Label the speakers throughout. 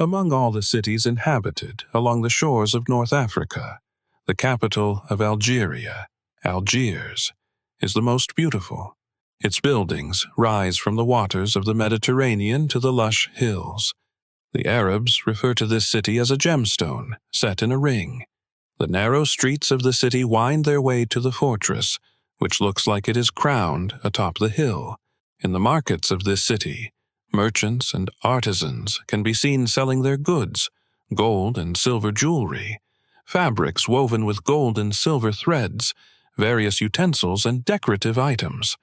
Speaker 1: Among all the cities inhabited along the shores of North Africa, the capital of Algeria, Algiers, is the most beautiful. Its buildings rise from the waters of the Mediterranean to the lush hills. The Arabs refer to this city as a gemstone set in a ring. The narrow streets of the city wind their way to the fortress, which looks like it is crowned atop the hill. In the markets of this city, merchants and artisans can be seen selling their goods, gold and silver jewelry, fabrics woven with gold and silver threads, various utensils and decorative items.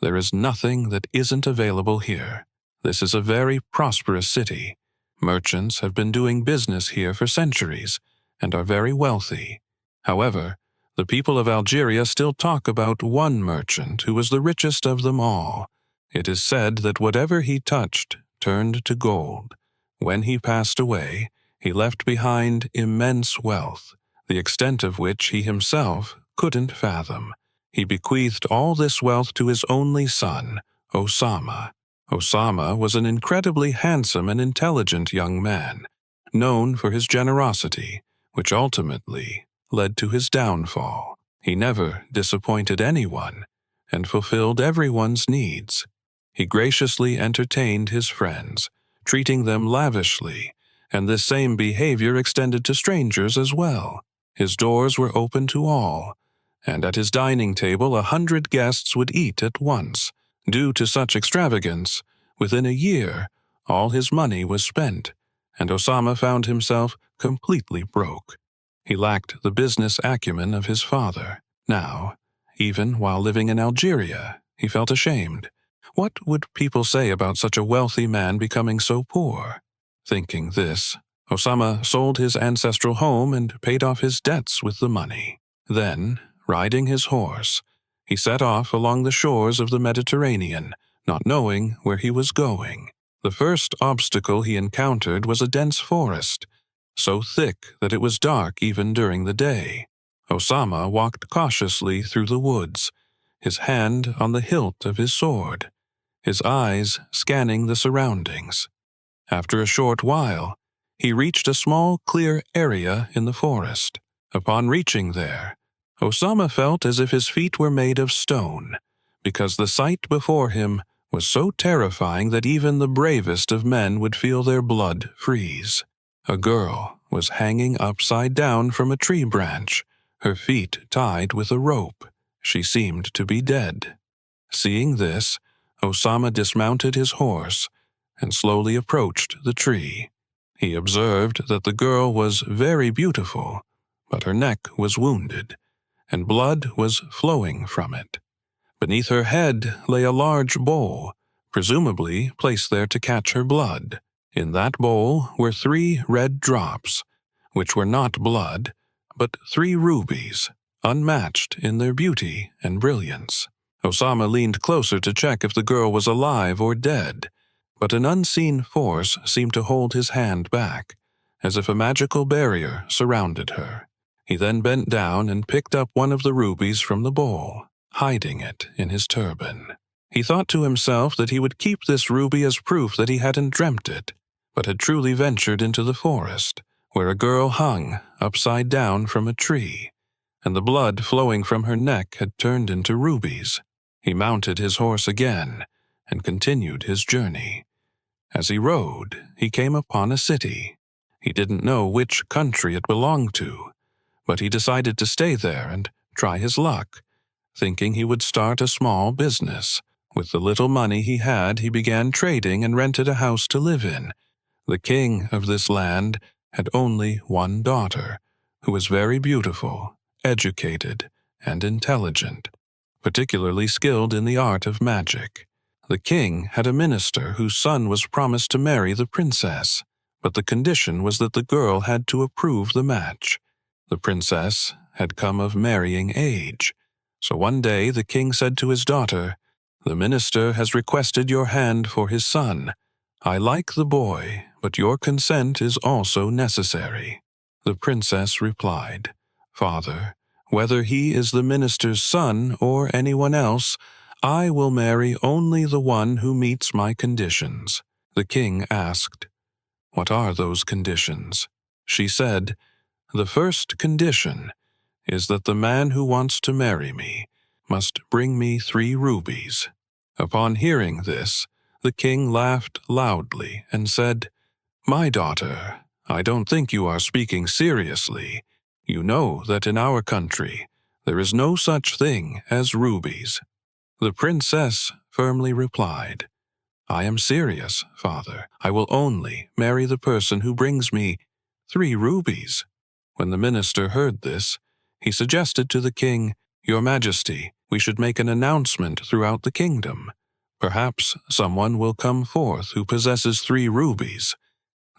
Speaker 1: There is nothing that isn't available here. This is a very prosperous city. Merchants have been doing business here for centuries and are very wealthy. However, the people of Algeria still talk about one merchant who was the richest of them all. It is said that whatever he touched turned to gold. When he passed away, he left behind immense wealth, the extent of which he himself couldn't fathom. He bequeathed all this wealth to his only son, Osama. Osama was an incredibly handsome and intelligent young man, known for his generosity, which ultimately led to his downfall. He never disappointed anyone and fulfilled everyone's needs. He graciously entertained his friends, treating them lavishly, and this same behavior extended to strangers as well. His doors were open to all, and at his dining table 100 guests would eat at once. Due to such extravagance, within a year, all his money was spent, and Osama found himself completely broke. He lacked the business acumen of his father. Now, even while living in Algeria, he felt ashamed. What would people say about such a wealthy man becoming so poor? Thinking this, Osama sold his ancestral home and paid off his debts with the money. Then, riding his horse, he set off along the shores of the Mediterranean, not knowing where he was going. The first obstacle he encountered was a dense forest, so thick that it was dark even during the day. Osama walked cautiously through the woods, his hand on the hilt of his sword, his eyes scanning the surroundings. After a short while, he reached a small, clear area in the forest. Upon reaching there, Osama felt as if his feet were made of stone, because the sight before him was so terrifying that even the bravest of men would feel their blood freeze. A girl was hanging upside down from a tree branch, her feet tied with a rope. She seemed to be dead. Seeing this, Osama dismounted his horse and slowly approached the tree. He observed that the girl was very beautiful, but her neck was wounded, and blood was flowing from it. Beneath her head lay a large bowl, presumably placed there to catch her blood. In that bowl were 3 red drops, which were not blood, but 3 rubies, unmatched in their beauty and brilliance. Osama leaned closer to check if the girl was alive or dead, but an unseen force seemed to hold his hand back, as if a magical barrier surrounded her. He then bent down and picked up one of the rubies from the bowl, hiding it in his turban. He thought to himself that he would keep this ruby as proof that he hadn't dreamt it, but had truly ventured into the forest, where a girl hung upside down from a tree, and the blood flowing from her neck had turned into rubies. He mounted his horse again and continued his journey. As he rode, he came upon a city. He didn't know which country it belonged to, but he decided to stay there and try his luck, thinking he would start a small business. With the little money he had, he began trading and rented a house to live in. The king of this land had only one daughter, who was very beautiful, educated, and intelligent, particularly skilled in the art of magic. The king had a minister whose son was promised to marry the princess, but the condition was that the girl had to approve the match. The princess had come of marrying age, so one day the king said to his daughter, "The minister has requested your hand for his son. I like the boy, but your consent is also necessary." The princess replied, "Father, whether he is the minister's son or anyone else, I will marry only the one who meets my conditions." The king asked, "What are those conditions?" She said, "The first condition is that the man who wants to marry me must bring me 3 rubies." Upon hearing this, the king laughed loudly and said, "My daughter, I don't think you are speaking seriously. You know that in our country there is no such thing as rubies." The princess firmly replied, "I am serious, father. I will only marry the person who brings me 3 rubies." When the minister heard this, he suggested to the king, "Your Majesty, we should make an announcement throughout the kingdom. Perhaps someone will come forth who possesses 3 rubies.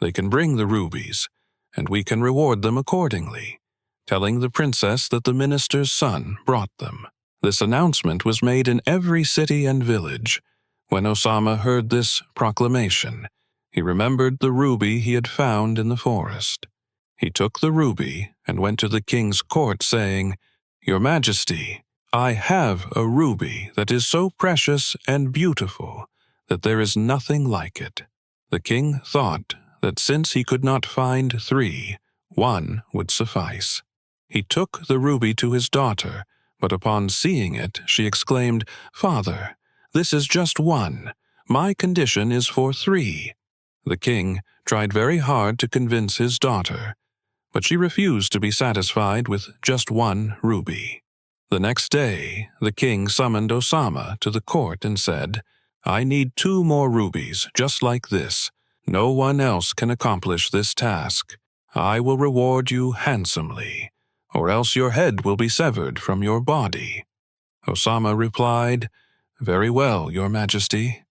Speaker 1: They can bring the rubies, and we can reward them accordingly," telling the princess that the minister's son brought them. This announcement was made in every city and village. When Osama heard this proclamation, he remembered the ruby he had found in the forest. He took the ruby and went to the king's court, saying, "Your Majesty, I have a ruby that is so precious and beautiful that there is nothing like it." The king thought that since he could not find 3, 1 would suffice. He took the ruby to his daughter, but upon seeing it, she exclaimed, "Father, this is just 1. My condition is for 3. The king tried very hard to convince his daughter, but she refused to be satisfied with just 1 ruby. The next day, the king summoned Osama to the court and said, "I need 2 more rubies just like this. No one else can accomplish this task. I will reward you handsomely, or else your head will be severed from your body." Osama replied, "Very well, Your Majesty."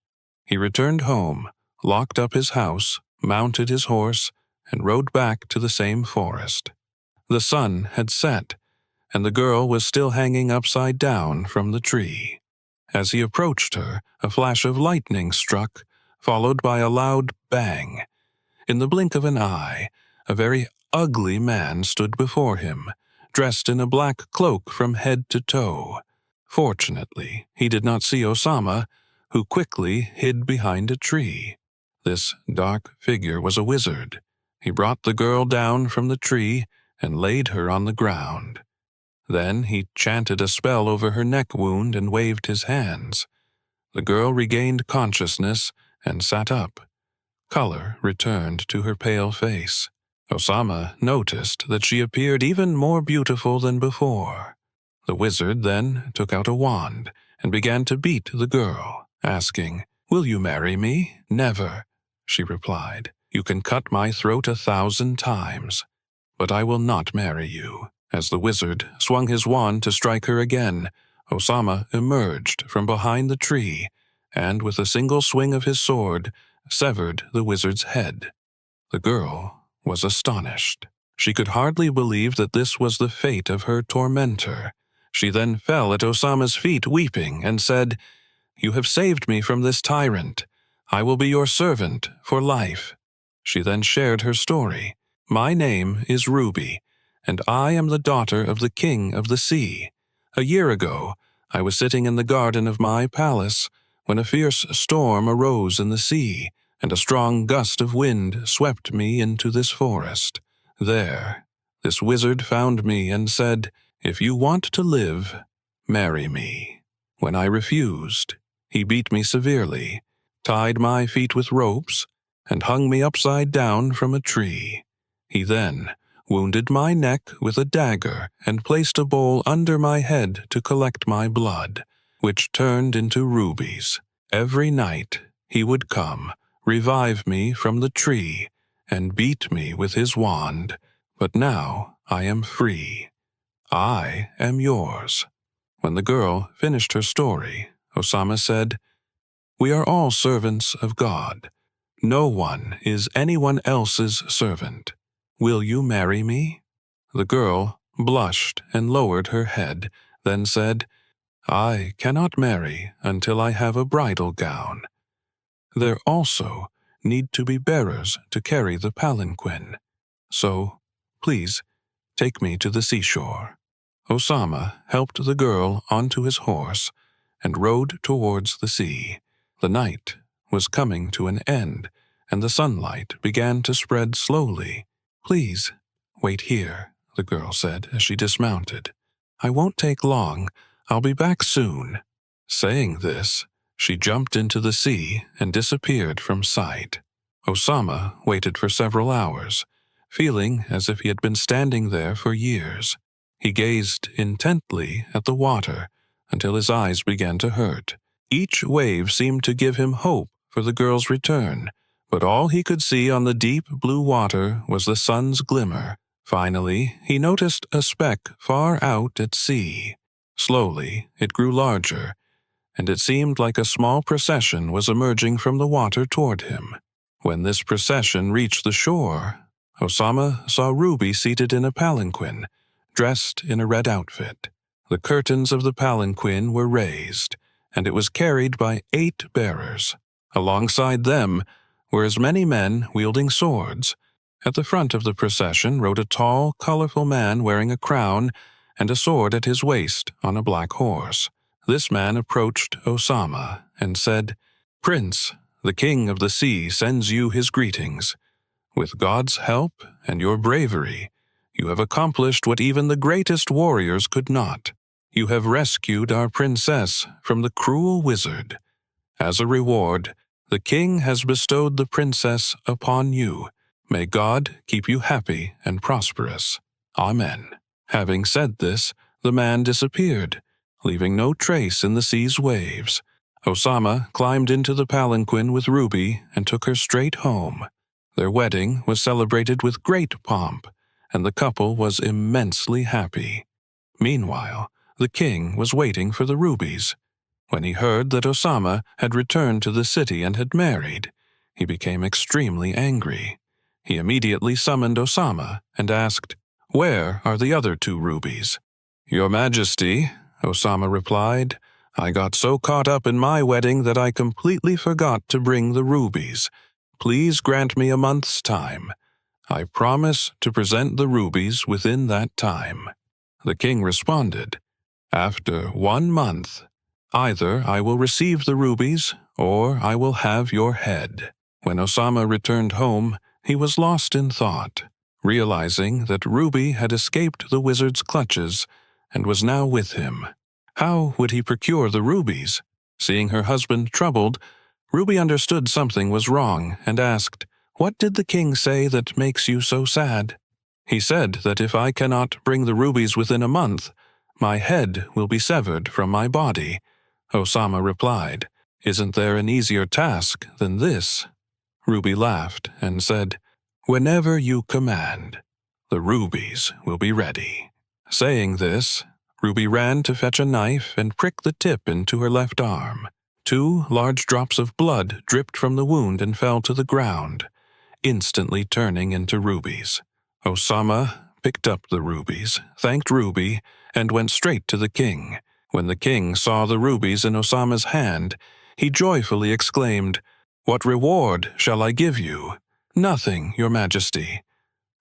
Speaker 1: He returned home, locked up his house, mounted his horse, and rode back to the same forest. The sun had set, and the girl was still hanging upside down from the tree. As he approached her, a flash of lightning struck, followed by a loud bang. In the blink of an eye, a very ugly man stood before him, dressed in a black cloak from head to toe. Fortunately, he did not see Osama, who quickly hid behind a tree. This dark figure was a wizard. He brought the girl down from the tree and laid her on the ground. Then he chanted a spell over her neck wound and waved his hands. The girl regained consciousness and sat up. Color returned to her pale face. Osama noticed that she appeared even more beautiful than before. The wizard then took out a wand and began to beat the girl, asking, "Will you marry me?" "Never," she replied. "You can cut my throat 1,000 times, but I will not marry you." As the wizard swung his wand to strike her again, Osama emerged from behind the tree and, with a single swing of his sword, severed the wizard's head. The girl was astonished. She could hardly believe that this was the fate of her tormentor. She then fell at Osama's feet weeping and said, "You have saved me from this tyrant. I will be your servant for life." She then shared her story. "My name is Ruby, and I am the daughter of the king of the sea. A year ago, I was sitting in the garden of my palace when a fierce storm arose in the sea, and a strong gust of wind swept me into this forest. There, this wizard found me and said, 'If you want to live, marry me.' When I refused, he beat me severely, tied my feet with ropes, and hung me upside down from a tree. He then wounded my neck with a dagger and placed a bowl under my head to collect my blood, which turned into rubies. Every night he would come, revive me from the tree, and beat me with his wand. But now I am free. I am yours." When the girl finished her story, Osama said, "We are all servants of God. No one is anyone else's servant. Will you marry me?" The girl blushed and lowered her head, then said, "I cannot marry until I have a bridal gown. There also need to be bearers to carry the palanquin. So, please, take me to the seashore." Osama helped the girl onto his horse and rode towards the sea. The night was coming to an end, and the sunlight began to spread slowly. "Please, wait here," the girl said as she dismounted. "I won't take long. I'll be back soon." Saying this, she jumped into the sea and disappeared from sight. Osama waited for several hours, feeling as if he had been standing there for years. He gazed intently at the water until his eyes began to hurt. Each wave seemed to give him hope for the girl's return, but all he could see on the deep blue water was the sun's glimmer. Finally, he noticed a speck far out at sea. Slowly, it grew larger, and it seemed like a small procession was emerging from the water toward him. When this procession reached the shore, Osama saw Ruby seated in a palanquin, dressed in a red outfit. The curtains of the palanquin were raised, and it was carried by 8 bearers. Alongside them were as many men wielding swords. At the front of the procession rode a tall, colorful man wearing a crown and a sword at his waist on a black horse. This man approached Osama and said, "Prince, the king of the sea sends you his greetings. With God's help and your bravery, you have accomplished what even the greatest warriors could not. You have rescued our princess from the cruel wizard. As a reward, the king has bestowed the princess upon you. May God keep you happy and prosperous. Amen." Having said this, the man disappeared, leaving no trace in the sea's waves. Osama climbed into the palanquin with Ruby and took her straight home. Their wedding was celebrated with great pomp, and the couple was immensely happy. Meanwhile, the king was waiting for the rubies. When he heard that Osama had returned to the city and had married, he became extremely angry. He immediately summoned Osama and asked, "Where are the other 2 rubies?" "Your Majesty," Osama replied, "I got so caught up in my wedding that I completely forgot to bring the rubies. Please grant me a month's time. I promise to present the rubies within that time." The king responded, "After 1 month, either I will receive the rubies or I will have your head." When Osama returned home, he was lost in thought, realizing that Ruby had escaped the wizard's clutches and was now with him. How would he procure the rubies? Seeing her husband troubled, Ruby understood something was wrong and asked, "What did the king say that makes you so sad?" "He said that if I cannot bring the rubies within a month, my head will be severed from my body." Osama replied, "Isn't there an easier task than this?" Ruby laughed and said, "Whenever you command, the rubies will be ready." Saying this, Ruby ran to fetch a knife and prick the tip into her left arm. 2 large drops of blood dripped from the wound and fell to the ground, instantly turning into rubies. Osama picked up the rubies, thanked Ruby, and went straight to the king. When the king saw the rubies in Osama's hand, he joyfully exclaimed, "What reward shall I give you?" "Nothing, your Majesty,"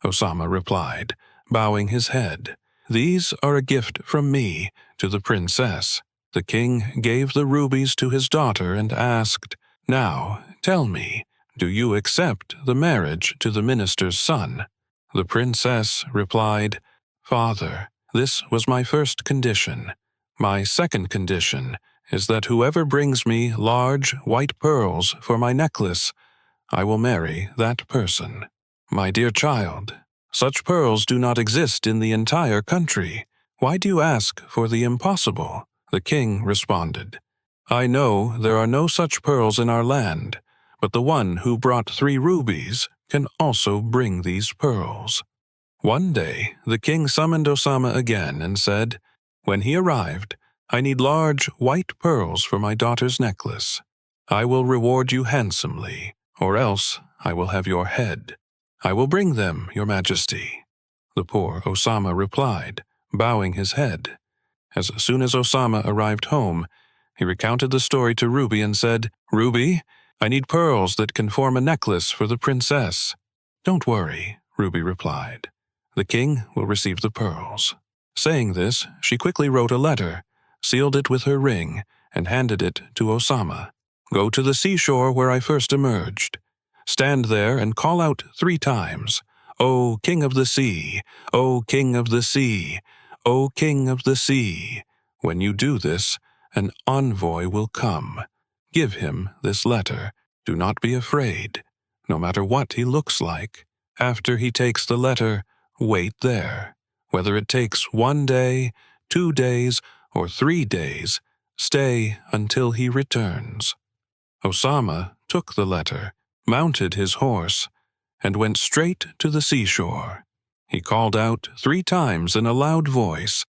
Speaker 1: Osama replied, bowing his head. "These are a gift from me to the princess." The king gave the rubies to his daughter and asked, "Now, tell me, do you accept the marriage to the minister's son?" The princess replied, "Father, this was my first condition. My second condition is that whoever brings me large white pearls for my necklace, I will marry that person." "My dear child, such pearls do not exist in the entire country. Why do you ask for the impossible?" The king responded, "I know there are no such pearls in our land, but the one who brought 3 rubies can also bring these pearls." One day, the king summoned Osama again and said, "When he arrived, I need large white pearls for my daughter's necklace. I will reward you handsomely, or else I will have your head." "I will bring them, your Majesty," the poor Osama replied, bowing his head. As soon as Osama arrived home, he recounted the story to Ruby and said, "Ruby, I need pearls that can form a necklace for the princess." "Don't worry," Ruby replied. "The king will receive the pearls." Saying this, she quickly wrote a letter, sealed it with her ring, and handed it to Osama. "Go to the seashore where I first emerged. Stand there and call out 3 times, 'O King of the Sea! O King of the Sea! O King of the Sea!' When you do this, an envoy will come. Give him this letter. Do not be afraid, no matter what he looks like. After he takes the letter, wait there. Whether it takes 1 day, 2 days, or 3 days, stay until he returns." Osama took the letter, mounted his horse, and went straight to the seashore. He called out 3 times in a loud voice,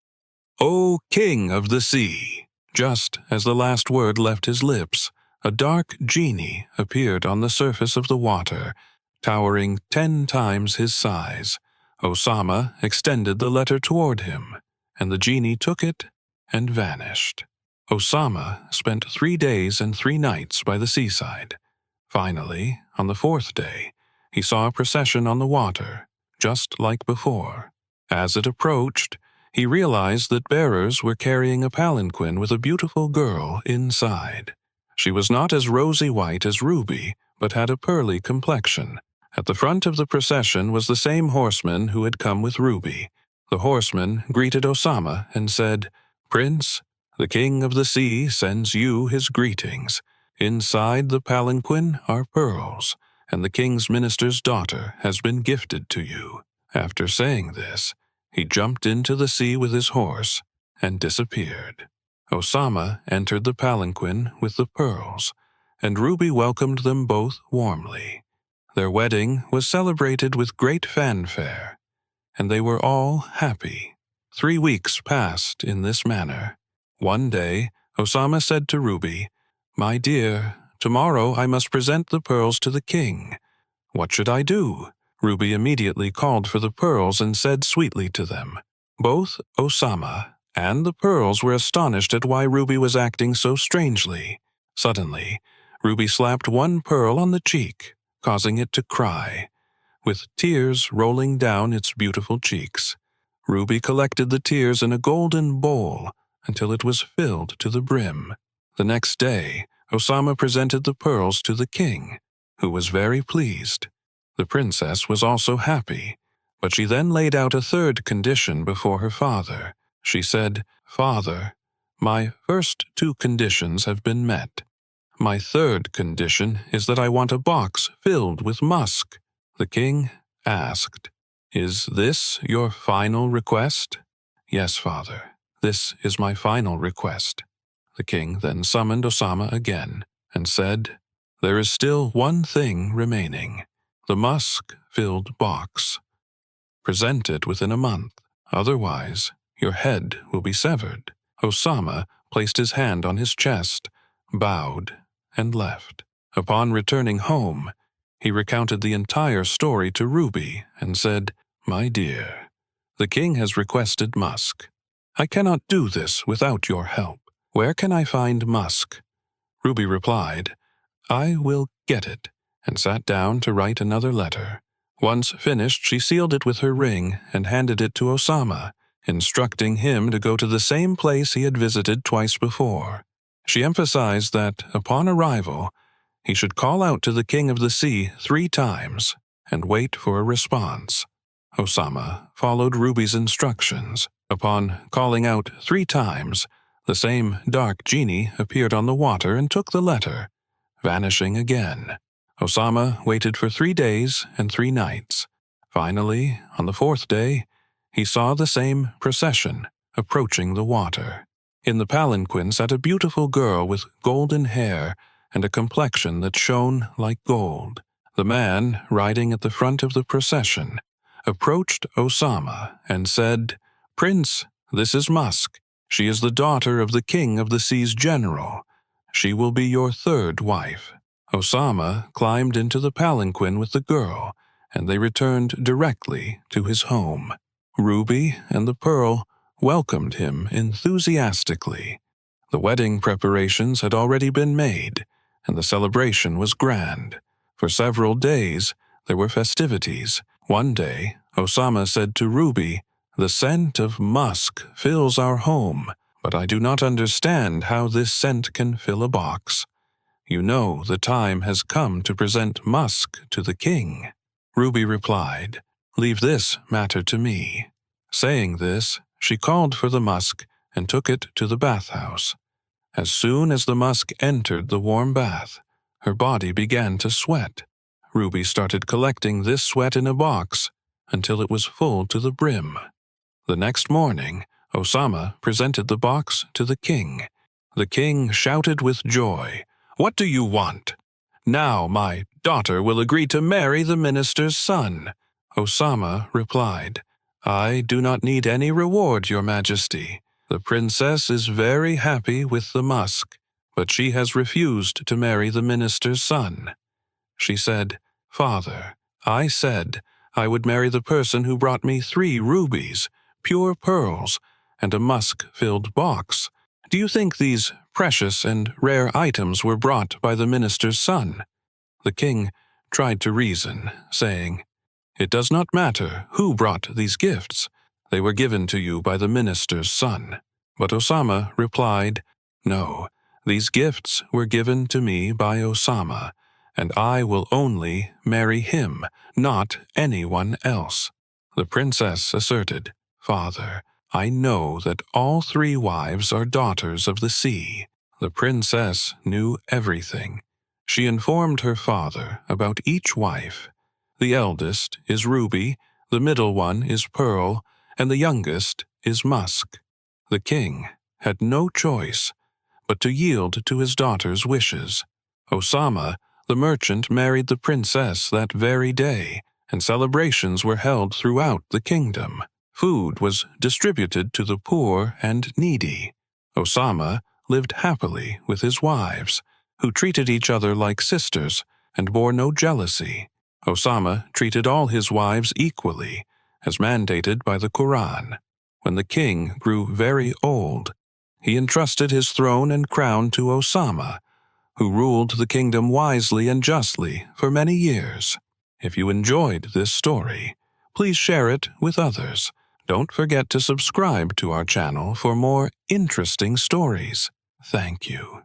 Speaker 1: "O King of the Sea!" Just as the last word left his lips, a dark genie appeared on the surface of the water, towering 10 times his size. Osama extended the letter toward him, and the genie took it and vanished. Osama spent 3 days and 3 nights by the seaside. Finally, on the 4th day, he saw a procession on the water, just like before. As it approached, he realized that bearers were carrying a palanquin with a beautiful girl inside. She was not as rosy white as Ruby, but had a pearly complexion. At the front of the procession was the same horseman who had come with Ruby. The horseman greeted Osama and said, "Prince, the King of the Sea sends you his greetings. Inside the palanquin are pearls, and the king's minister's daughter has been gifted to you." After saying this, he jumped into the sea with his horse and disappeared. Osama entered the palanquin with the pearls, and Ruby welcomed them both warmly. Their wedding was celebrated with great fanfare, and they were all happy. 3 weeks passed in this manner. One day, Osama said to Ruby, "My dear, tomorrow I must present the pearls to the king. What should I do?" Ruby immediately called for the pearls and said sweetly to them. Both Osama and the pearls were astonished at why Ruby was acting so strangely. Suddenly, Ruby slapped one pearl on the cheek, causing it to cry, with tears rolling down its beautiful cheeks. Ruby collected the tears in a golden bowl until it was filled to the brim. The next day, Osama presented the pearls to the king, who was very pleased. The princess was also happy, but she then laid out a 3rd condition before her father. She said, "Father, my first 2 conditions have been met. My 3rd condition is that I want a box filled with musk." The king asked, "Is this your final request?" "Yes, father, this is my final request." The king then summoned Osama again and said, "There is still one thing remaining. The musk-filled box. Present it within a month, otherwise your head will be severed." Osama placed his hand on his chest, bowed, and left. Upon returning home, he recounted the entire story to Ruby and said, "My dear, the king has requested musk. I cannot do this without your help. Where can I find musk?" Ruby replied, "I will get it," and sat down to write another letter. Once finished, she sealed it with her ring and handed it to Osama, instructing him to go to the same place he had visited twice before. She emphasized that, upon arrival, he should call out to the King of the Sea 3 times and wait for a response. Osama followed Ruby's instructions. Upon calling out 3 times, the same dark genie appeared on the water and took the letter, vanishing again. Osama waited for 3 days and 3 nights. Finally, on the 4th day, he saw the same procession approaching the water. In the palanquin sat a beautiful girl with golden hair and a complexion that shone like gold. The man, riding at the front of the procession, approached Osama and said, "Prince, this is Musk. She is the daughter of the King of the Sea's general. She will be your 3rd wife." Osama climbed into the palanquin with the girl, and they returned directly to his home. Ruby and the pearl welcomed him enthusiastically. The wedding preparations had already been made, and the celebration was grand. For several days, there were festivities. One day, Osama said to Ruby, "The scent of musk fills our home, but I do not understand how this scent can fill a box." You know the time has come to present musk to the king." Ruby replied, "Leave this matter to me." Saying this, she called for the musk and took it to the bathhouse. As soon as the musk entered the warm bath, her body began to sweat. Ruby started collecting this sweat in a box until it was full to the brim. The next morning, Osama presented the box to the king. The king shouted with joy, "What do you want?" "Now my daughter will agree to marry the minister's son." Osama replied, "I do not need any reward, Your Majesty. The princess is very happy with the musk, but she has refused to marry the minister's son." She said, "Father, I said I would marry the person who brought me 3 rubies, pure pearls, and a musk-filled box. Do you think these precious and rare items were brought by the minister's son?" The king tried to reason, saying, "It does not matter who brought these gifts. They were given to you by the minister's son." But Osama replied, "No, these gifts were given to me by Osama, and I will only marry him, not anyone else." The princess asserted, "Father, I know that all 3 wives are daughters of the sea." The princess knew everything. She informed her father about each wife. The eldest is Ruby, the middle one is Pearl, and the youngest is Musk. The king had no choice but to yield to his daughter's wishes. Osama, the merchant, married the princess that very day, and celebrations were held throughout the kingdom. Food was distributed to the poor and needy. Osama lived happily with his wives, who treated each other like sisters and bore no jealousy. Osama treated all his wives equally, as mandated by the Quran. When the king grew very old, he entrusted his throne and crown to Osama, who ruled the kingdom wisely and justly for many years. If you enjoyed this story, please share it with others. Don't forget to subscribe to our channel for more interesting stories. Thank you.